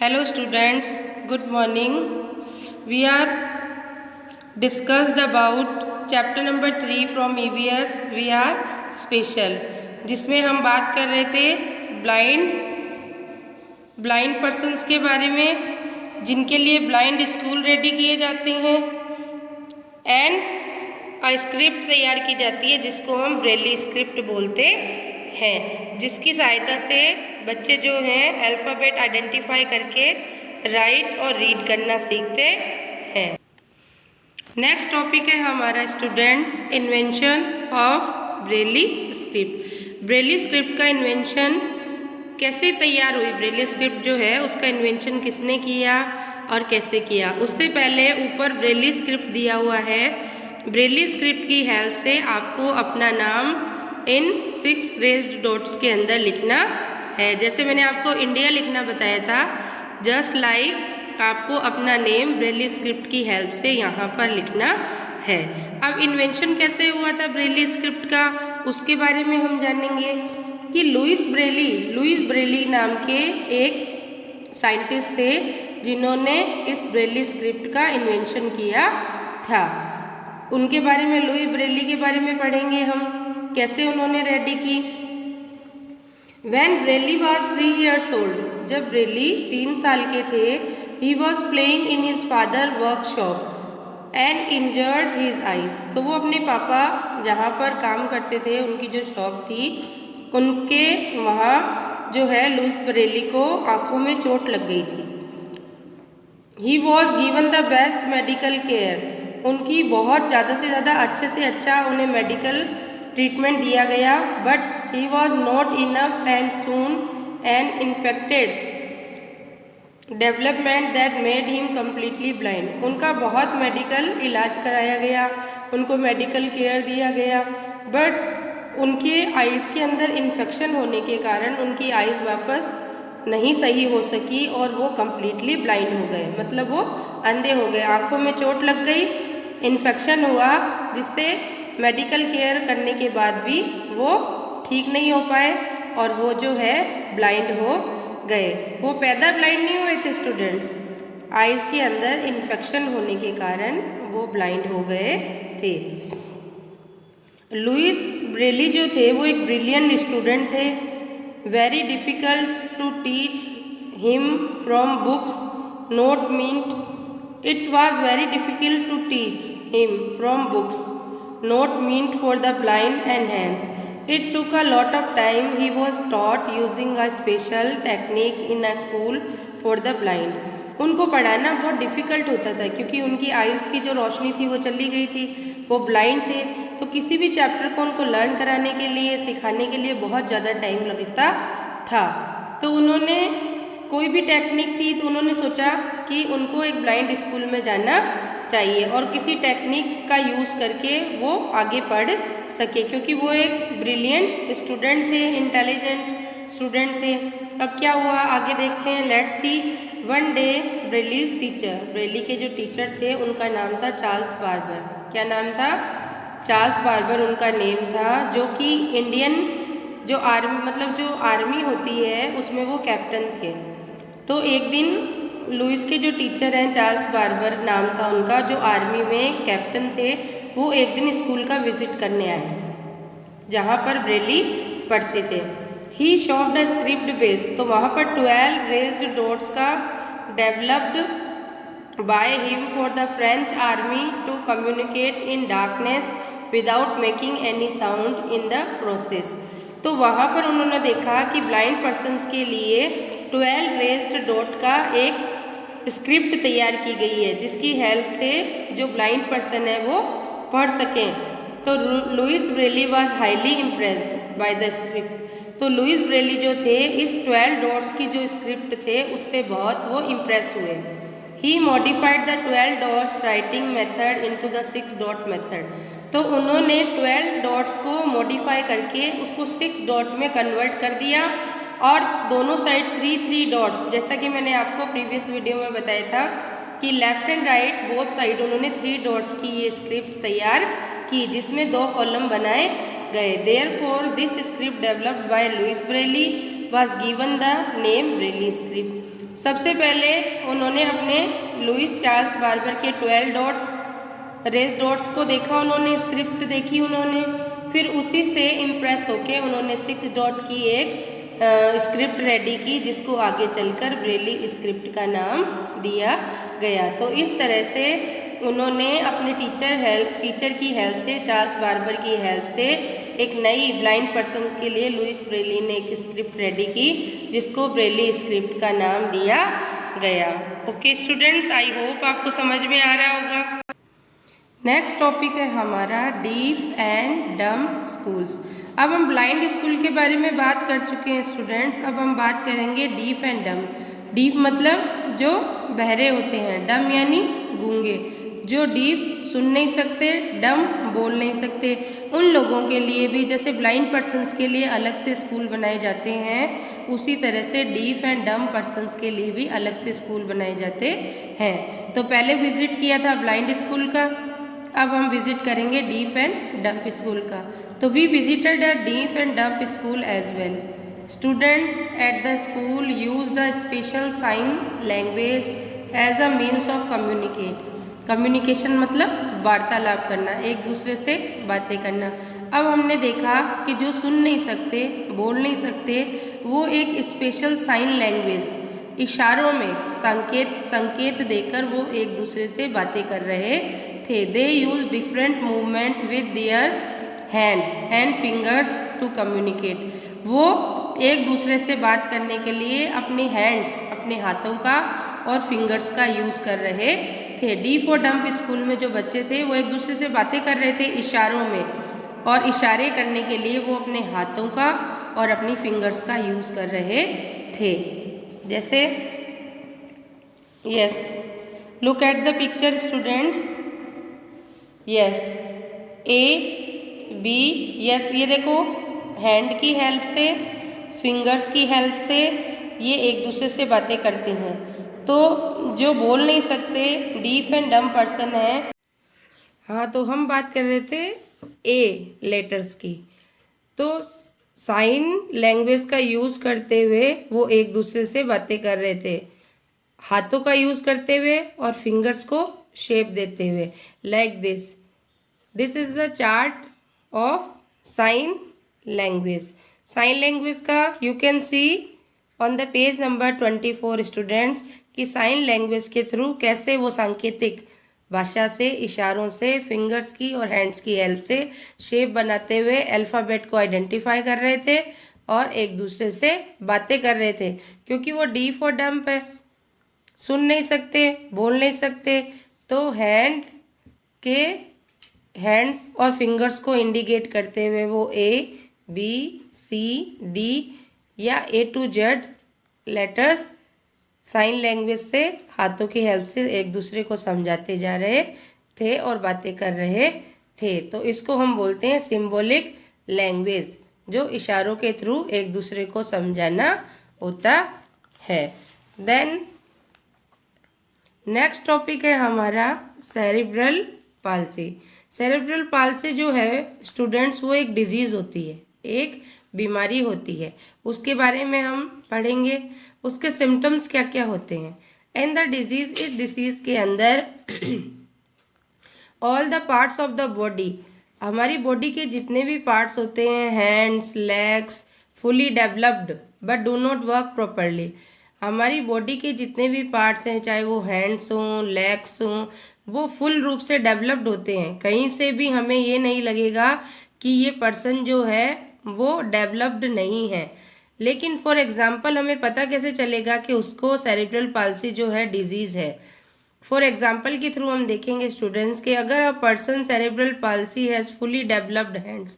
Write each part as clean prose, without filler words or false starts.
Hello students, good morning. We are discussed about chapter number 3 from EVS. We are special, जिसमें हम बात कर रहे थे ब्लाइंड पर्सन्स के बारे में, जिनके लिए ब्लाइंड स्कूल रेडी किए जाते हैं एंड स्क्रिप्ट तैयार की जाती है जिसको हम ब्रेली स्क्रिप्ट बोलते हैं, जिसकी सहायता से बच्चे जो हैं अल्फ़ाबेट आइडेंटिफाई करके राइट और रीड करना सीखते हैं। नेक्स्ट टॉपिक है हमारा students invention of Braille script. Braille script का इन्वेंशन कैसे तैयार हुई, ब्रेली स्क्रिप्ट जो है उसका इन्वेंशन किसने किया और कैसे किया। उससे पहले ऊपर ब्रेली स्क्रिप्ट दिया हुआ है। ब्रेली स्क्रिप्ट की हेल्प से आपको अपना नाम इन 6 रेज्ड डॉट्स के अंदर लिखना है। जैसे मैंने आपको इंडिया लिखना बताया था, जस्ट लाइक आपको अपना नेम ब्रेली स्क्रिप्ट की हेल्प से यहाँ पर लिखना है। अब इन्वेंशन कैसे हुआ था ब्रेली स्क्रिप्ट का, उसके बारे में हम जानेंगे कि लुइस ब्रेली नाम के एक साइंटिस्ट थे जिन्होंने इस ब्रेली स्क्रिप्ट का इन्वेंशन किया था। उनके बारे में, लुइस ब्रेली के बारे में पढ़ेंगे हम, कैसे उन्होंने रेडी की। When Braille was 3 years old, जब ब्रेली 3 साल के थे, he was playing in his father workshop and injured his eyes। तो वो अपने पापा जहाँ पर काम करते थे, उनकी जो शॉप थी, उनके वहाँ जो है लुइस ब्रेली को आँखों में चोट लग गई थी। He was given the best medical care, उनकी बहुत ज़्यादा से ज़्यादा अच्छे से अच्छा उन्हें मेडिकल ट्रीटमेंट दिया गया। But he was not enough and soon and infected development that made him completely blind. उनका बहुत मेडिकल इलाज कराया गया, उनको मेडिकल केयर दिया गया, बट उनके आइज़ के अंदर इन्फेक्शन होने के कारण उनकी आइज़ वापस नहीं सही हो सकी और वो कम्प्लीटली ब्लाइंड हो गए, मतलब वो अंधे हो गए। आँखों में चोट लग गई, इन्फेक्शन हुआ, जिससे मेडिकल केयर करने के बाद भी वो ठीक नहीं हो पाए और वो जो है ब्लाइंड हो गए। वो पैदा ब्लाइंड नहीं हुए थे स्टूडेंट्स, आइज़ के अंदर इन्फेक्शन होने के कारण वो ब्लाइंड हो गए थे। लुइस ब्रेली जो थे वो एक ब्रिलियंट स्टूडेंट थे। Very difficult to teach him from books not meant. It was very difficult to teach him from books not meant for the blind and hands. It took a lot of time. He was taught using a special technique in a school for the blind. उनको पढ़ाना बहुत difficult होता था क्योंकि उनकी eyes की जो रोशनी थी वो चली गई थी, वो ब्लाइंड थे। तो किसी भी चैप्टर को उनको लर्न कराने के लिए, सिखाने के लिए बहुत ज़्यादा टाइम लगता था। तो उन्होंने कोई भी टेक्निक थी तो उन्होंने सोचा कि उनको एक ब्लाइंड स्कूल में जाना चाहिए और किसी टेक्निक का यूज़ करके वो आगे पढ़ सके, क्योंकि वो एक ब्रिलियंट स्टूडेंट थे, इंटेलिजेंट स्टूडेंट थे। अब क्या हुआ आगे देखते हैं, let's see. One day Braille's teacher, Braille के जो टीचर थे उनका नाम था चार्ल्स बार्बर। क्या नाम था? चार्ल्स बार्बर उनका नेम था, जो कि इंडियन जो आर्मी, मतलब जो आर्मी होती है उसमें वो कैप्टन थे। तो एक दिन लुइस के जो टीचर हैं, चार्ल्स बार्बर नाम था उनका, जो आर्मी में कैप्टन थे, वो एक दिन स्कूल का विज़िट करने आए जहाँ पर ब्रेली पढ़ते थे। ही शॉप्ड अ स्क्रिप्ट बेस, तो वहाँ पर 12 रेज्ड डॉट्स का developed by him for the French army to communicate in darkness without making any sound in the process. तो वहाँ पर उन्होंने देखा कि ब्लाइंड पर्सन्स के लिए 12 रेज्ड डॉट का एक स्क्रिप्ट तैयार की गई है जिसकी हेल्प से जो ब्लाइंड पर्सन है वो पढ़ सकें। तो Louis Braille was highly impressed by the script. तो लुइस ब्रेली जो थे इस 12 डॉट्स की जो स्क्रिप्ट थे उससे बहुत वो इम्प्रेस हुए। He modified the 12 dots writing method into the 6 dot method. तो उन्होंने 12 डॉट्स को मॉडिफाई करके उसको 6 डॉट में कन्वर्ट कर दिया और दोनों साइड 3 डॉट्स, जैसा कि मैंने आपको प्रीवियस वीडियो में बताया था कि left and right both side उन्होंने 3 डॉट्स की ये स्क्रिप्ट तैयार की, जिसमें 2 कॉलम बनाए गए। Therefore this script developed by Louis Braille was given the name Braille script. सबसे पहले उन्होंने अपने लुइस चार्ल्स बार्बर के 12 डॉट्स रेस डॉट्स को देखा, उन्होंने स्क्रिप्ट देखी उन्होंने, फिर उसी से इम्प्रेस होके उन्होंने 6 डॉट की एक स्क्रिप्ट रेडी की, जिसको आगे चलकर ब्रेली स्क्रिप्ट का नाम दिया गया। तो इस तरह से उन्होंने अपने टीचर की हेल्प से, चार्ल्स बार्बर की हेल्प से एक नई ब्लाइंड पर्सन के लिए लुइस ब्रेली ने एक स्क्रिप्ट रेडी की, जिसको ब्रेली स्क्रिप्ट का नाम दिया गया। ओके स्टूडेंट्स, आई होप आपको समझ में आ रहा होगा। नेक्स्ट टॉपिक है हमारा डीफ एंड डम स्कूल्स। अब हम ब्लाइंड स्कूल के बारे में बात कर चुके हैं स्टूडेंट्स, अब हम बात करेंगे डीफ एंड डम। डीफ मतलब जो बहरे होते हैं, डम यानी गूंगे। जो डीफ सुन नहीं सकते, डम बोल नहीं सकते, उन लोगों के लिए भी जैसे ब्लाइंड पर्सन्स के लिए अलग से स्कूल बनाए जाते हैं, उसी तरह से डीफ एंड डम पर्सन्स के लिए भी अलग से स्कूल बनाए जाते हैं। तो पहले विजिट किया था ब्लाइंड स्कूल का, अब हम विजिट करेंगे डीफ एंड डम्प स्कूल का। तो we visited a deaf and dumb school as well. Students at the school used a special sign language as a means of communication मतलब वार्तालाप करना, एक दूसरे से बातें करना। अब हमने देखा कि जो सुन नहीं सकते, बोल नहीं सकते, वो एक स्पेशल साइन लैंग्वेज, इशारों में संकेत देकर वो एक दूसरे से बातें कर रहे थे। They use different movement with their hand and fingers to communicate. वो एक दूसरे से बात करने के लिए अपने हैंड्स, अपने हाथों का और फिंगर्स का यूज़ कर रहे थे। डीफ और डम्प स्कूल में जो बच्चे थे वो एक दूसरे से बातें कर रहे थे इशारों में, और इशारे करने के लिए वो अपने हाथों का और अपनी फिंगर्स का यूज़ कर रहे थे। जैसे yes, look at the picture students. Yes, A B, yes ये देखो, हैंड की हेल्प से, फिंगर्स की हेल्प से ये एक दूसरे से बातें करते हैं। तो जो बोल नहीं सकते डीफ एंड डम पर्सन है, हाँ तो हम बात कर रहे थे ए लेटर्स की। तो साइन लैंग्वेज का यूज़ करते हुए वो एक दूसरे से बातें कर रहे थे, हाथों का यूज़ करते हुए और फिंगर्स को शेप देते हुए, like this. This is the chart of sign language. Sign language का you can see on the page number 24 students, कि साइन लैंग्वेज के थ्रू कैसे वो सांकेतिक भाषा से, इशारों से, फिंगर्स की और हैंड्स की हेल्प से शेप बनाते हुए अल्फ़ाबेट को आइडेंटिफाई कर रहे थे और एक दूसरे से बातें कर रहे थे। क्योंकि वो डीफ और डम्प है, सुन नहीं सकते, बोल नहीं सकते, तो हैंड्स और फिंगर्स को इंडिकेट करते हुए वो ए बी सी डी या A to Z letters sign language से हाथों की हेल्प से एक दूसरे को समझाते जा रहे थे और बातें कर रहे थे। तो इसको हम बोलते हैं सिंबॉलिक लैंग्वेज, जो इशारों के थ्रू एक दूसरे को समझाना होता है। देन नेक्स्ट टॉपिक है हमारा सेरिब्रल पाल्सी। सेरिब्रल पाल्सी जो है स्टूडेंट्स, वो एक डिजीज़ होती है, एक बीमारी होती है, उसके बारे में हम पढ़ेंगे। उसके सिम्टम्स क्या क्या होते हैं। एंड द डिजीज़, इस डिसीज़ के अंदर all the parts of the body, हमारी बॉडी के जितने भी पार्ट्स होते हैं, hands, legs, fully developed but do not work properly. हमारी बॉडी के जितने भी पार्ट्स हैं, चाहे वो हैंड्स हों, लेग्स हों, वो फुल रूप से डेवलप्ड होते हैं। कहीं से भी हमें ये नहीं लगेगा कि ये पर्सन जो है वो डेवलप्ड नहीं है। लेकिन फॉर एग्जांपल हमें पता कैसे चलेगा कि उसको सेरिब्रल पाल्सी जो है डिजीज़ है। फॉर एग्जांपल के थ्रू हम देखेंगे स्टूडेंट्स के, अगर a person cerebral palsy has fully developed hands,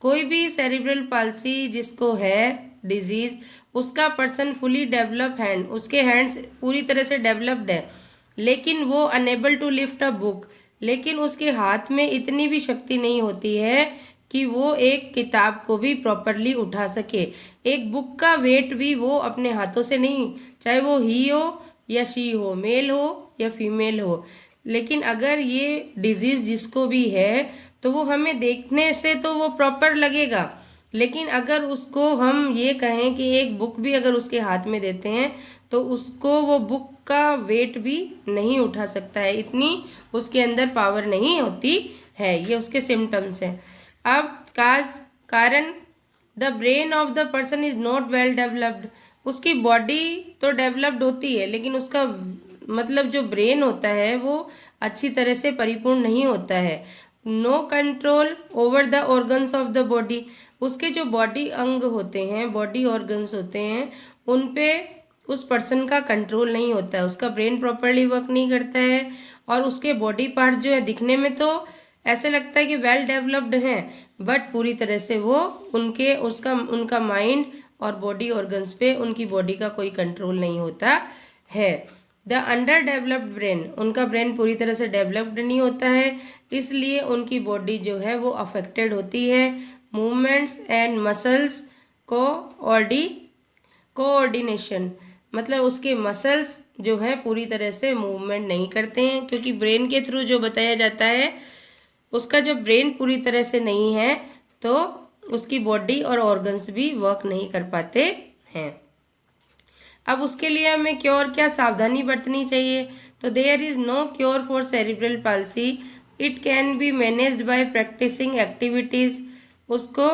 कोई भी सेरिब्रल पाल्सी जिसको है डिजीज़, उसका पर्सन फुली डेवलप हैंड, उसके हैंड्स पूरी तरह से डेवलप्ड है, लेकिन वो unable to lift a book, लेकिन उसके हाथ में इतनी भी शक्ति नहीं होती है कि वो एक किताब को भी प्रॉपरली उठा सके। एक बुक का वेट भी वो अपने हाथों से नहीं, चाहे वो ही हो या शी हो, मेल हो या फीमेल हो। लेकिन अगर ये डिजीज़ जिसको भी है तो वो हमें देखने से तो वो प्रॉपर लगेगा, लेकिन अगर उसको हम ये कहें कि एक बुक भी अगर उसके हाथ में देते हैं तो उसको वो बुक का वेट भी नहीं उठा सकता है, इतनी उसके अंदर पावर नहीं होती है। ये उसके सिम्टम्स हैं। अब कारण the brain of the person is not well developed. उसकी बॉडी तो डेवलप्ड होती है लेकिन उसका मतलब जो ब्रेन होता है वो अच्छी तरह से परिपूर्ण नहीं होता है। No control over the organs of the body. उसके जो बॉडी अंग होते हैं, बॉडी ऑर्गन्स होते हैं, उन पे उस पर्सन का कंट्रोल नहीं होता है। उसका ब्रेन प्रॉपरली वर्क नहीं करता है और उसके बॉडी पार्ट जो है दिखने में तो ऐसे लगता है कि वेल डेवलप्ड हैं, बट पूरी तरह से वो उनका माइंड और बॉडी ऑर्गन्स पे उनकी बॉडी का कोई कंट्रोल नहीं होता है। द अंडर डेवलप्ड ब्रेन, उनका ब्रेन पूरी तरह से डेवलप्ड नहीं होता है, इसलिए उनकी बॉडी जो है वो अफेक्टेड होती है। मूवमेंट्स एंड मसल्स कोऑर्डिनेशन, मतलब उसके मसल्स जो है पूरी तरह से मूवमेंट नहीं करते हैं, क्योंकि ब्रेन के थ्रू जो बताया जाता है, उसका जब ब्रेन पूरी तरह से नहीं है तो उसकी बॉडी और ऑर्गन्स भी वर्क नहीं कर पाते हैं। अब उसके लिए हमें क्या सावधानी बरतनी चाहिए? तो there is no cure for cerebral palsy, it can be managed by practising activities. उसको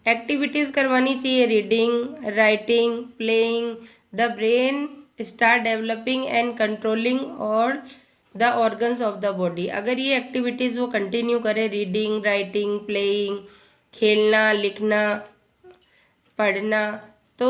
एक्टिविटीज करवानी चाहिए, reading, writing, playing. The brain start developing and controlling और the organs of the body. अगर ये एक्टिविटीज़ वो कंटिन्यू करे, reading, writing, playing, खेलना, लिखना, पढ़ना, तो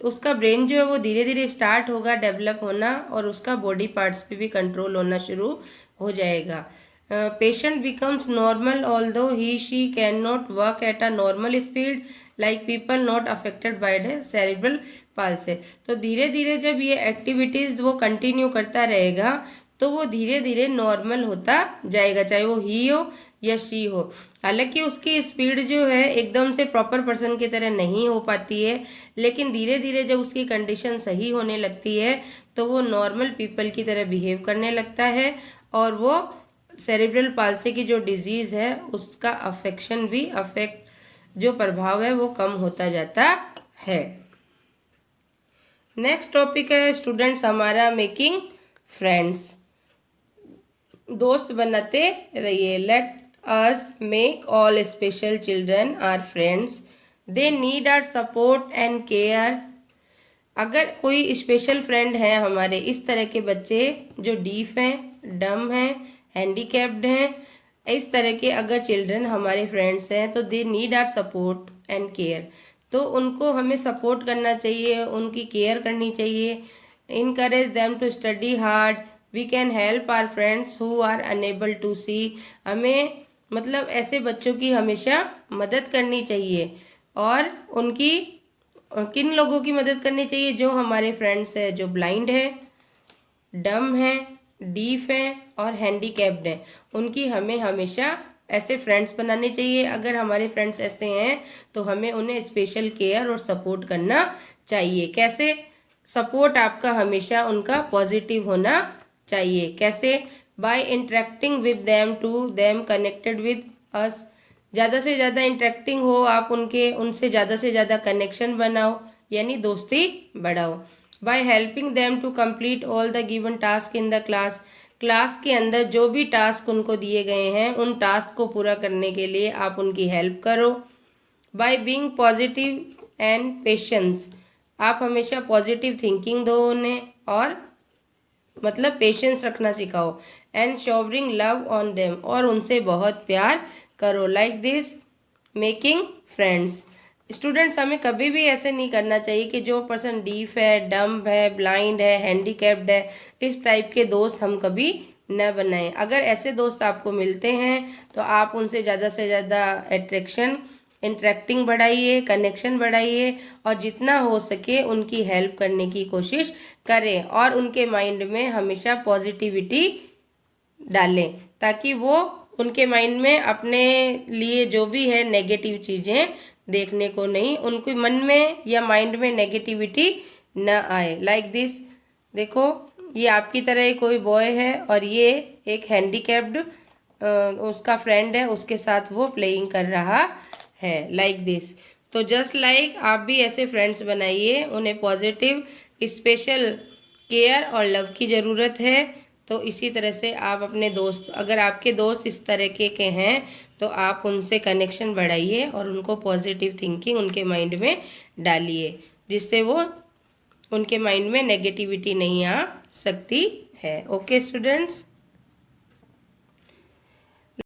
उसका ब्रेन जो है वो धीरे धीरे स्टार्ट होगा डेवलप होना और उसका बॉडी पार्ट्स पे भी कंट्रोल होना शुरू हो जाएगा। Patient becomes normal although he she can not work at a normal speed like people not affected by the cerebral palsy. तो धीरे धीरे जब ये एक्टिविटीज़ वो कंटिन्यू करता रहेगा तो वो धीरे धीरे नॉर्मल होता जाएगा, चाहे वो ही हो या शी हो। हालांकि उसकी स्पीड जो है एकदम से प्रॉपर पर्सन की तरह नहीं हो पाती है, लेकिन धीरे धीरे जब उसकी कंडीशन सही होने लगती है तो वो नॉर्मल पीपल की तरह बिहेव करने लगता है और वो सेरिब्रल पाल्सी की जो डिजीज़ है उसका जो प्रभाव है वो कम होता जाता है। नेक्स्ट टॉपिक है स्टूडेंट्स हमारा मेकिंग फ्रेंड्स। दोस्त बनाते रहिए। Let us make all special children our friends, they need our support and care. अगर कोई स्पेशल फ्रेंड है हमारे, इस तरह के बच्चे जो डीफ हैं, डम हैं, हैंडीकैप्ड हैं, इस तरह के अगर चिल्ड्रन हमारे फ्रेंड्स हैं तो they need our support and care. तो उनको हमें सपोर्ट करना चाहिए, उनकी केयर करनी चाहिए। Encourage them to study hard, we can help our friends who are unable to see. हमें मतलब ऐसे बच्चों की हमेशा मदद करनी चाहिए। और उनकी किन लोगों की मदद करनी चाहिए? जो हमारे फ्रेंड्स हैं जो ब्लाइंड है, डम है, डीफ है और हैंडीकैप्ड है, उनकी हमें हमेशा ऐसे फ्रेंड्स बनाने चाहिए। अगर हमारे फ्रेंड्स ऐसे हैं तो हमें उन्हें स्पेशल केयर और सपोर्ट करना चाहिए। कैसे? सपोर्ट आपका हमेशा उनका पॉजिटिव होना चाहिए। कैसे? By interacting with them to them connected with us. ज़्यादा से ज़्यादा इंटरेक्टिंग हो आप उनसे ज़्यादा से ज़्यादा कनेक्शन बनाओ, यानी दोस्ती बढ़ाओ। By helping them to complete all the given task in the class. Class के अंदर जो भी टास्क उनको दिए गए हैं उन टास्क को पूरा करने के लिए आप उनकी हेल्प करो। By being positive and patience, आप हमेशा पॉजिटिव थिंकिंग दो उन्हें और मतलब पेशेंस रखना सिखाओ। And showering love on them, और उनसे बहुत प्यार करो। Like this making friends. Students हमें कभी भी ऐसे नहीं करना चाहिए कि जो पर्सन डीफ है, डम्ब है, ब्लाइंड है, हैंडीकैप्ड है, इस टाइप के दोस्त हम कभी न बनाएं। अगर ऐसे दोस्त आपको मिलते हैं तो आप उनसे ज़्यादा से ज़्यादा इंटरेक्टिंग बढ़ाइए, कनेक्शन बढ़ाइए और जितना हो सके उनकी हेल्प करने की कोशिश करें और उनके माइंड में हमेशा पॉजिटिविटी डालें, ताकि वो उनके माइंड में अपने लिए जो भी है नेगेटिव चीज़ें देखने को नहीं, उनके मन में या माइंड में नेगेटिविटी न आए। लाइक दिस, देखो ये आपकी तरह कोई बॉय है और ये एक हैंडीकैप्ड उसका फ्रेंड है, उसके साथ वो प्लेइंग कर रहा है। लाइक दिस, तो जस्ट लाइक आप भी ऐसे फ्रेंड्स बनाइए, उन्हें पॉजिटिव स्पेशल केयर और लव की ज़रूरत है। तो इसी तरह से आप अपने दोस्त, अगर आपके दोस्त इस तरह के हैं तो आप उनसे कनेक्शन बढ़ाइए और उनको पॉजिटिव थिंकिंग उनके माइंड में डालिए, जिससे वो उनके माइंड में नेगेटिविटी नहीं आ सकती है। Okay students.